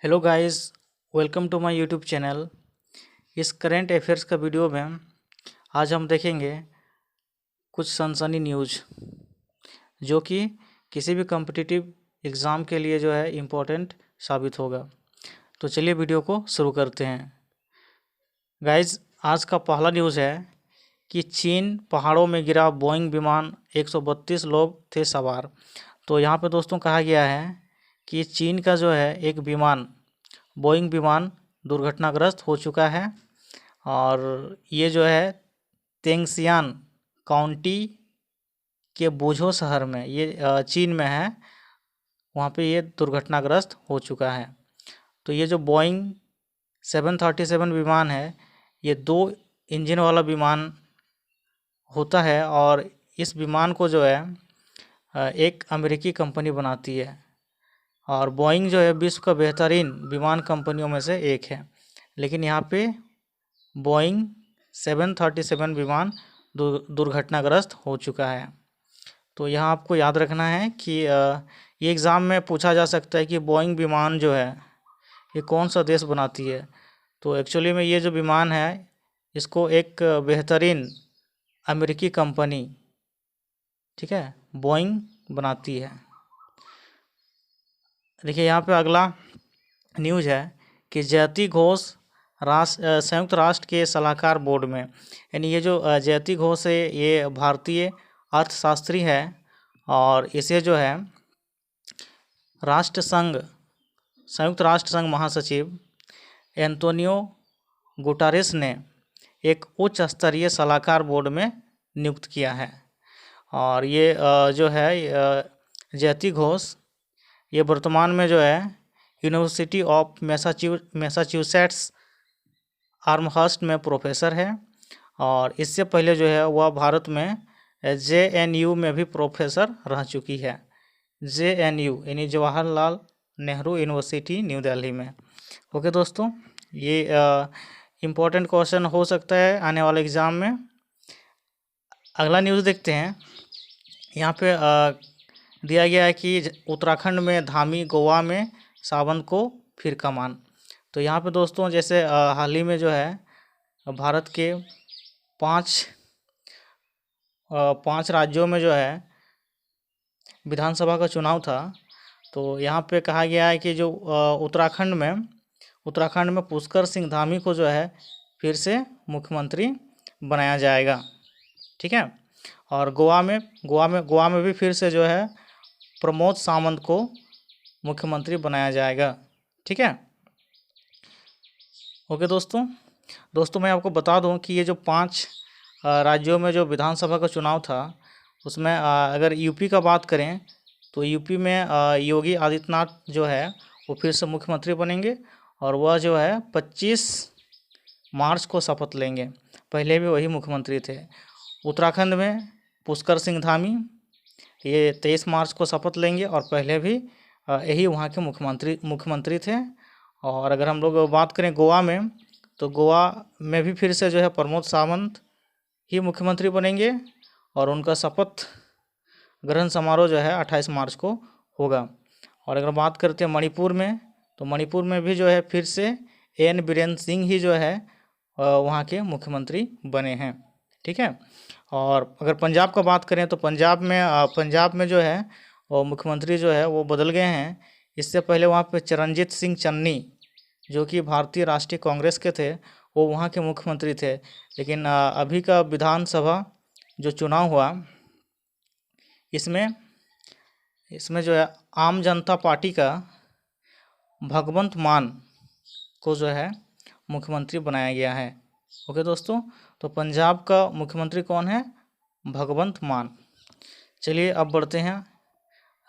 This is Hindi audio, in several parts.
Hello guys, welcome to my YouTube channel. इस करेंट अफेयर्स का वीडियो में आज हम देखेंगे कुछ सनसनी न्यूज़ जो कि किसी भी कॉम्पिटिटिव एग्ज़ाम के लिए जो है इम्पोर्टेंट साबित होगा। तो चलिए वीडियो को शुरू करते हैं। गाइस, आज का पहला न्यूज़ है कि चीन पहाड़ों में गिरा बोइंग विमान 132 लोग थे सवार। तो यहाँ पे दोस्तों कहा गया है कि चीन का जो है एक विमान बोइंग विमान दुर्घटनाग्रस्त हो चुका है और ये जो है तेंगसियान काउंटी के बोझो शहर में ये चीन में है, वहाँ पे ये दुर्घटनाग्रस्त हो चुका है। तो ये जो बोइंग 737 विमान है, ये 2 इंजन वाला विमान होता है और इस विमान को जो है एक अमेरिकी कंपनी बनाती है और बोइंग जो है विश्व का बेहतरीन विमान कंपनियों में से एक है। लेकिन यहाँ पे बोइंग 737 विमान दुर्घटनाग्रस्त हो चुका है। तो यहाँ आपको याद रखना है कि ये एग्ज़ाम में पूछा जा सकता है कि बोइंग विमान जो है ये कौन सा देश बनाती है। तो एक्चुअली में ये जो विमान है इसको एक बेहतरीन अमेरिकी कंपनी, ठीक है, बोइंग बनाती है। देखिए यहाँ पे अगला न्यूज़ है कि जयति घोष संयुक्त राष्ट्र के सलाहकार बोर्ड में, यानी ये जो जयति घोष है ये भारतीय अर्थशास्त्री है और इसे जो है संयुक्त राष्ट्र संघ महासचिव एंटोनियो गुटारेस ने एक उच्च स्तरीय सलाहकार बोर्ड में नियुक्त किया है। और ये जो है जयति घोष ये वर्तमान में जो है यूनिवर्सिटी ऑफ मैसाचुसेट्स आर्महर्स्ट में प्रोफेसर है और इससे पहले जो है वह भारत में JNU में भी प्रोफेसर रह चुकी है। JNU यानी जवाहरलाल नेहरू यूनिवर्सिटी न्यू दिल्ली में। ओके दोस्तों, ये इम्पोर्टेंट क्वेश्चन हो सकता है आने वाले एग्ज़ाम में। अगला न्यूज़ देखते हैं। यहाँ पे दिया गया है कि उत्तराखंड में धामी, गोवा में सावन को फिर कमान। तो यहाँ पे दोस्तों जैसे हाल ही में जो है भारत के 5 राज्यों में जो है विधानसभा का चुनाव था। तो यहाँ पे कहा गया है कि जो उत्तराखंड में पुष्कर सिंह धामी को जो है फिर से मुख्यमंत्री बनाया जाएगा, ठीक है। और गोवा में भी फिर से जो है प्रमोद सावंत को मुख्यमंत्री बनाया जाएगा, ठीक है। ओके दोस्तों मैं आपको बता दूं कि ये जो 5 राज्यों में जो विधानसभा का चुनाव था उसमें अगर यूपी का बात करें तो यूपी में योगी आदित्यनाथ जो है वो फिर से मुख्यमंत्री बनेंगे और वह जो है 25 मार्च को शपथ लेंगे। पहले भी वही मुख्यमंत्री थे। उत्तराखंड में पुष्कर सिंह धामी ये 23 मार्च को शपथ लेंगे और पहले भी यही वहाँ के मुख्यमंत्री थे। और अगर हम लोग बात करें गोवा में, तो गोवा में भी फिर से जो है प्रमोद सावंत ही मुख्यमंत्री बनेंगे और उनका शपथ ग्रहण समारोह जो है 28 मार्च को होगा। और अगर बात करते हैं मणिपुर में, तो मणिपुर में भी जो है फिर से एन बीरेन सिंह ही जो है वहाँ के मुख्यमंत्री बने हैं, ठीक है। और अगर पंजाब का बात करें तो पंजाब में जो है वो मुख्यमंत्री जो है वो बदल गए हैं। इससे पहले वहाँ पे चरणजीत सिंह चन्नी जो कि भारतीय राष्ट्रीय कांग्रेस के थे वो वहाँ के मुख्यमंत्री थे। लेकिन अभी का विधानसभा जो चुनाव हुआ इसमें जो है आम जनता पार्टी का भगवंत मान को जो है मुख्यमंत्री बनाया गया है। ओके दोस्तों, तो पंजाब का मुख्यमंत्री कौन है? भगवंत मान। चलिए अब बढ़ते हैं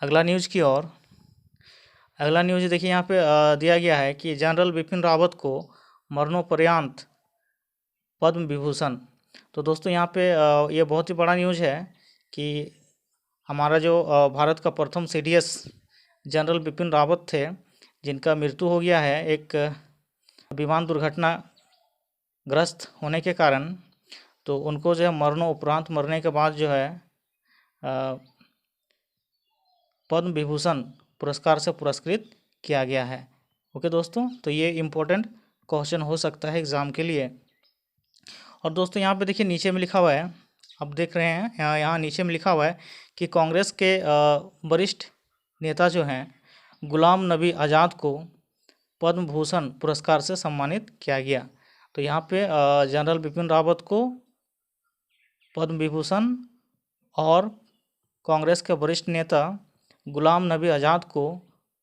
अगला न्यूज़ की ओर। अगला न्यूज़ देखिए यहाँ पे दिया गया है कि जनरल बिपिन रावत को मरणोपरांत पद्म विभूषण। तो दोस्तों यहाँ पे ये बहुत ही बड़ा न्यूज़ है कि हमारा जो भारत का प्रथम CDS जनरल बिपिन रावत थे जिनका मृत्यु हो गया है एक विमान दुर्घटना ग्रस्त होने के कारण। तो उनको जो है मरणोपरांत मरने के बाद जो है पद्म विभूषण पुरस्कार से पुरस्कृत किया गया है। ओके दोस्तों, तो ये इम्पोर्टेंट क्वेश्चन हो सकता है एग्ज़ाम के लिए। और दोस्तों यहाँ पे देखिए नीचे में लिखा हुआ है, आप देख रहे हैं यहाँ नीचे में लिखा हुआ है कि कांग्रेस के वरिष्ठ नेता जो हैं गुलाम नबी आज़ाद को पद्म भूषण पुरस्कार से सम्मानित किया गया। तो यहाँ पे जनरल बिपिन रावत को पद्म विभूषण और कांग्रेस के वरिष्ठ नेता गुलाम नबी आज़ाद को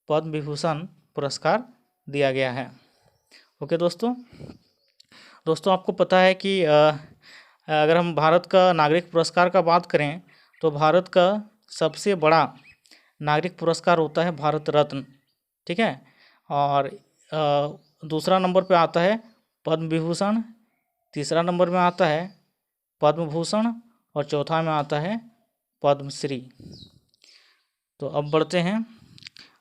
पद्म विभूषण पुरस्कार दिया गया है। ओके दोस्तों आपको पता है कि अगर हम भारत का नागरिक पुरस्कार का बात करें तो भारत का सबसे बड़ा नागरिक पुरस्कार होता है भारत रत्न, ठीक है। और दूसरा नंबर पे आता है पद्म विभूषण, तीसरा नंबर में आता है पद्म भूषण और चौथा में आता है पद्मश्री। तो अब बढ़ते हैं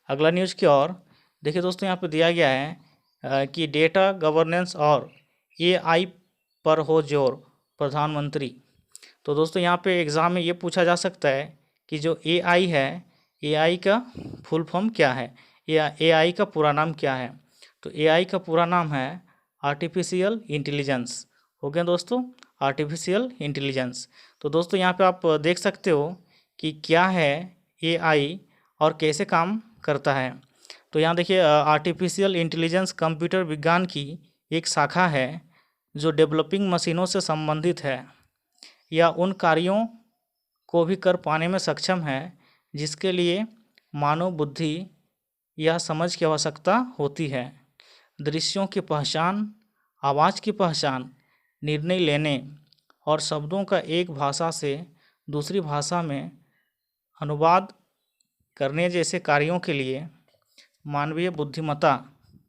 अगला न्यूज़ की ओर। देखिए दोस्तों यहाँ पे दिया गया है कि डेटा गवर्नेंस और एआई पर हो जोर प्रधानमंत्री। तो दोस्तों यहाँ पे एग्ज़ाम में ये पूछा जा सकता है कि जो एआई है, एआई का फुल फॉर्म क्या है या एआई का पूरा नाम क्या है। तो एआई का पूरा नाम है आर्टिफिशियल इंटेलिजेंस। हो गया दोस्तों, आर्टिफिशियल इंटेलिजेंस। तो दोस्तों यहाँ पे आप देख सकते हो कि क्या है एआई और कैसे काम करता है। तो यहाँ देखिए आर्टिफिशियल इंटेलिजेंस कंप्यूटर विज्ञान की एक शाखा है जो डेवलपिंग मशीनों से संबंधित है या उन कार्यों को भी कर पाने में सक्षम है जिसके लिए मानव बुद्धि या समझ की आवश्यकता होती है। दृश्यों की पहचान, आवाज़ की पहचान, निर्णय लेने और शब्दों का एक भाषा से दूसरी भाषा में अनुवाद करने जैसे कार्यों के लिए मानवीय बुद्धिमत्ता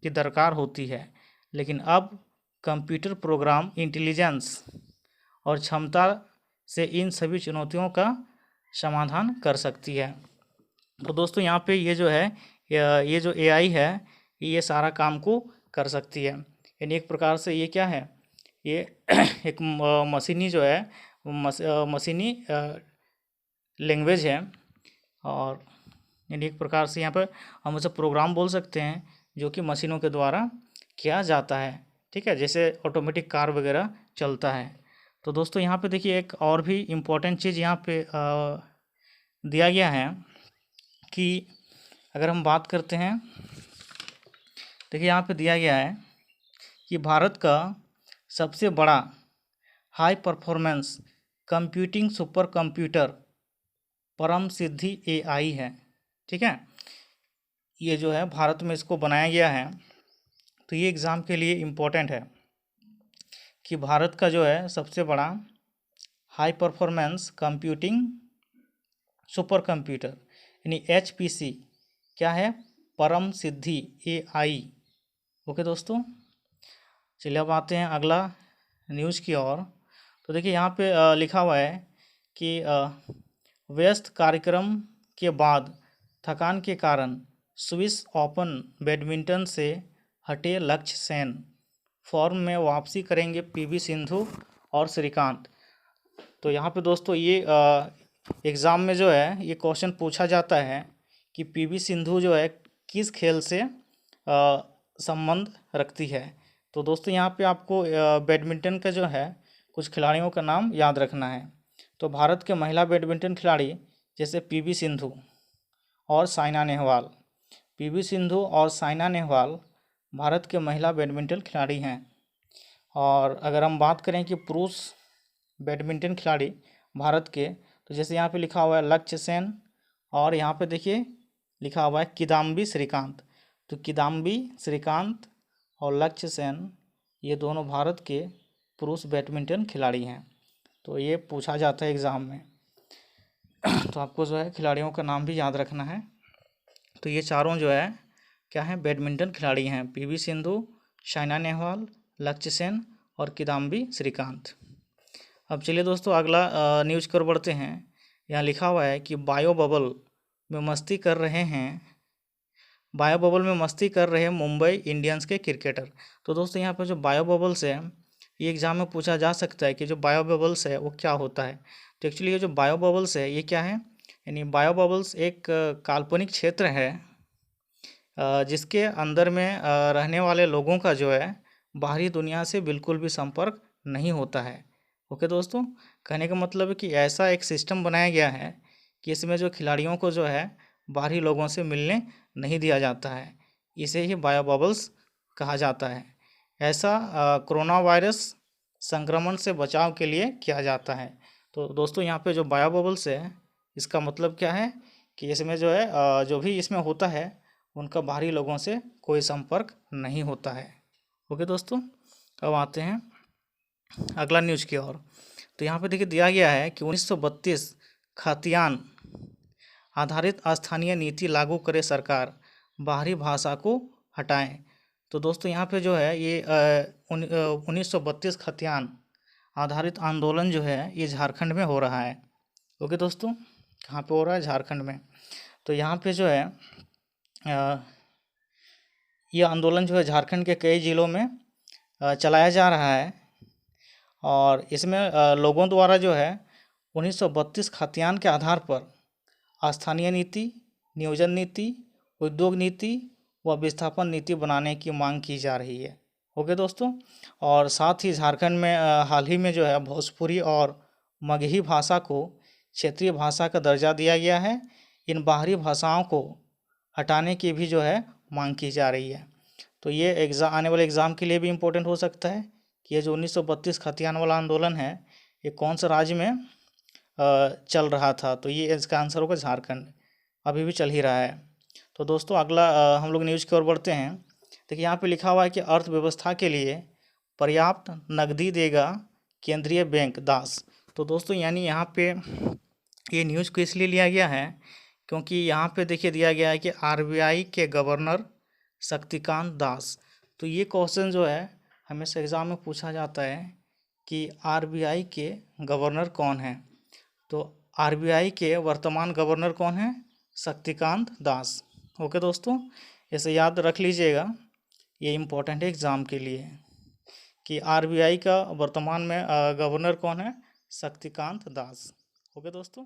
की दरकार होती है। लेकिन अब कंप्यूटर प्रोग्राम इंटेलिजेंस और क्षमता से इन सभी चुनौतियों का समाधान कर सकती है। तो दोस्तों यहाँ पे ये जो है ये जो एआई है ये सारा काम को कर सकती है। यानी एक प्रकार से ये क्या है, ये एक मशीनी जो है मशीनी लैंग्वेज है। और यानी एक प्रकार से यहाँ पर हम उसे प्रोग्राम बोल सकते हैं जो कि मशीनों के द्वारा किया जाता है, ठीक है, जैसे ऑटोमेटिक कार वगैरह चलता है। तो दोस्तों यहाँ पे देखिए एक और भी इम्पोर्टेंट चीज़ यहाँ पे दिया गया है कि अगर हम बात करते हैं, देखिए यहाँ पे दिया गया है कि भारत का सबसे बड़ा high performance computing super computer परम सिद्धि एआई है, ठीक है। ये जो है भारत में इसको बनाया गया है। तो ये एग्ज़ाम के लिए इम्पोर्टेंट है कि भारत का जो है सबसे बड़ा high performance computing super computer यानी HPC क्या है, परम सिद्धि एआई। ओके दोस्तों, चलिए अब आते हैं अगला न्यूज़ की ओर। तो देखिए यहाँ पे लिखा हुआ है कि व्यस्त कार्यक्रम के बाद थकान के कारण स्विस ओपन बैडमिंटन से हटे लक्ष्य सेन, फॉर्म में वापसी करेंगे PV सिंधु और श्रीकांत। तो यहाँ पे दोस्तों ये एग्ज़ाम में जो है ये क्वेश्चन पूछा जाता है कि PV सिंधु जो है किस खेल से संबंध रखती है। तो दोस्तों यहाँ पे आपको बैडमिंटन का जो है कुछ खिलाड़ियों का नाम याद रखना है। तो भारत के महिला बैडमिंटन खिलाड़ी जैसे PV सिंधु और साइना नेहवाल, PV सिंधु और साइना नेहवाल भारत के महिला बैडमिंटन खिलाड़ी हैं। और अगर हम बात करें कि पुरुष बैडमिंटन खिलाड़ी भारत के, तो जैसे यहाँ पे लिखा हुआ है लक्ष्य सेन और यहाँ पे देखिए लिखा हुआ है किदाम्बी श्रीकांत। तो किदाम्बी श्रीकांत और लक्ष्य सेन ये दोनों भारत के पुरुष बैडमिंटन खिलाड़ी हैं। तो ये पूछा जाता है एग्ज़ाम में। तो आपको जो है खिलाड़ियों का नाम भी याद रखना है। तो ये चारों जो है क्या है, बैडमिंटन खिलाड़ी हैं, PV सिंधु, साइना नेहवाल, लक्ष्य सेन और किदाम्बी श्रीकांत। अब चलिए दोस्तों अगला न्यूज़ की ओर बढ़ते हैं। यहाँ लिखा हुआ है कि बायो बबल में मस्ती कर रहे मुंबई इंडियंस के क्रिकेटर। तो दोस्तों यहाँ पर जो बायो बबल्स है ये एग्ज़ाम में पूछा जा सकता है कि जो बायो बबल्स है वो क्या होता है। तो एक्चुअली ये जो बायो बबल्स है ये क्या है, यानी बायो बबल्स एक काल्पनिक क्षेत्र है जिसके अंदर में रहने वाले लोगों का जो है बाहरी दुनिया से बिल्कुल भी संपर्क नहीं होता है। ओके दोस्तों, कहने का मतलब है कि ऐसा एक सिस्टम बनाया गया है कि इसमें जो खिलाड़ियों को जो है बाहरी लोगों से मिलने नहीं दिया जाता है। इसे ही बायो बबल्स कहा जाता है। ऐसा कोरोना वायरस संक्रमण से बचाव के लिए किया जाता है। तो दोस्तों यहाँ पे जो बायो बबल्स है इसका मतलब क्या है कि इसमें जो है जो भी इसमें होता है उनका बाहरी लोगों से कोई संपर्क नहीं होता है। ओके दोस्तों, अब आते हैं अगला न्यूज की ओर। तो यहाँ पे देखिए दिया गया है कि 1932 खाद्यान्न आधारित स्थानीय नीति लागू करे सरकार, बाहरी भाषा को हटाएं। तो दोस्तों यहाँ पे जो है ये 1932 खाद्यान्न आधारित आंदोलन जो है ये झारखंड में हो रहा है। ओके दोस्तों, कहाँ पे हो रहा है? झारखंड में। तो यहाँ पे जो है ये आंदोलन जो है झारखंड के कई जिलों में चलाया जा रहा है और इसमें लोगों द्वारा जो है 1932 खाद्यान्न के आधार पर स्थानीय नीति, नियोजन नीति, उद्योग नीति व विस्थापन नीति बनाने की मांग की जा रही है। ओके दोस्तों, और साथ ही झारखंड में हाल ही में जो है भोजपुरी और मगही भाषा को क्षेत्रीय भाषा का दर्जा दिया गया है। इन बाहरी भाषाओं को हटाने की भी जो है मांग की जा रही है। तो ये एग्ज़ाम आने वाले एग्ज़ाम के लिए भी इम्पोर्टेंट हो सकता है कि ये जो 1932 खाद्यान्न वाला आंदोलन है ये कौन सा राज्य में चल रहा था। तो ये इसका आंसर होगा झारखंड, अभी भी चल ही रहा है। तो दोस्तों अगला हम लोग न्यूज़ की ओर बढ़ते हैं। देखिए यहाँ पे लिखा हुआ है कि अर्थव्यवस्था के लिए पर्याप्त नकदी देगा केंद्रीय बैंक दास। तो दोस्तों यानी यहाँ पे ये न्यूज़ को इसलिए लिया गया है क्योंकि यहाँ पे देखिए दिया गया है कि आरबीआई के गवर्नर शक्तिकांत दास। तो ये क्वेश्चन जो है हमेशा एग्ज़ाम में पूछा जाता है कि आरबीआई के गवर्नर कौन हैं। तो आरबीआई के वर्तमान गवर्नर कौन हैं? शक्तिकांत दास। ओके दोस्तों, इसे याद रख लीजिएगा, ये इम्पोर्टेंट है एग्ज़ाम के लिए कि आरबीआई का वर्तमान में गवर्नर कौन है? शक्तिकांत दास। ओके दोस्तों।